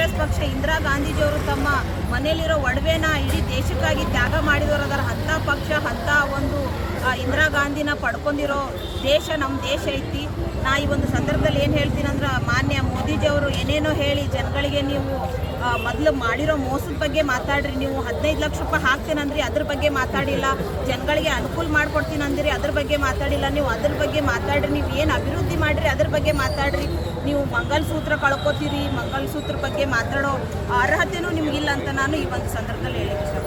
ಕಾಂಗ್ರೆಸ್ ಪಕ್ಷ ಇಂದಿರಾ ಗಾಂಧೀಜಿಯವರು ತಮ್ಮ ಮನೆಯಲ್ಲಿರೋ ಒಡವೆನ ಇಡೀ ದೇಶಕ್ಕಾಗಿ ತ್ಯಾಗ ಮಾಡಿದವರು ಅದರ ಅಂಥ ಪಕ್ಷ ಅಂಥ ಒಂದು ಇಂದಿರಾ ಗಾಂಧಿನ ಪಡ್ಕೊಂಡಿರೋ ದೇಶ ನಮ್ಮ ದೇಶ ಐತಿ. ನಾ ಈ ಒಂದು ಸಂದರ್ಭದಲ್ಲಿ ಏನು ಹೇಳ್ತೀನಿ ಅಂದ್ರೆ, ಮಾನ್ಯ ಮೋದಿಜಿಯವರು ಏನೇನೋ ಹೇಳಿ ಜನಗಳಿಗೆ ನೀವು ಮೊದಲು ಮಾಡಿರೋ ಮೋಸದ ಬಗ್ಗೆ ಮಾತಾಡ್ರಿ. ನೀವು 15 ಲಕ್ಷ ರೂಪಾಯಿ ಹಾಕ್ತೀನಂದ್ರಿ, ಅದ್ರ ಬಗ್ಗೆ ಮಾತಾಡಿಲ್ಲ. ಜನಗಳಿಗೆ ಅನುಕೂಲ ಮಾಡ್ಕೊಡ್ತೀನಿ ಅಂದಿರಿ, ಅದ್ರ ಬಗ್ಗೆ ಮಾತಾಡಿಲ್ಲ. ನೀವು ಅದ್ರ ಬಗ್ಗೆ ಮಾತಾಡ್ರಿ. ನೀವು ಏನು ಅಭಿವೃದ್ಧಿ ಮಾಡಿರಿ ಅದ್ರ ಬಗ್ಗೆ ಮಾತಾಡ್ರಿ. ನೀವು ಮಂಗಲಸೂತ್ರ ಕಳ್ಕೊತೀರಿ, ಮಂಗಲಸೂತ್ರ ಬಗ್ಗೆ ಮಾತಾಡೋ ಅರ್ಹತೆಯೂ ನಿಮಗಿಲ್ಲ ಅಂತ ನಾನು ಈ ಒಂದು ಸಂದರ್ಭದಲ್ಲಿ ಹೇಳಿದ್ದೀನಿ.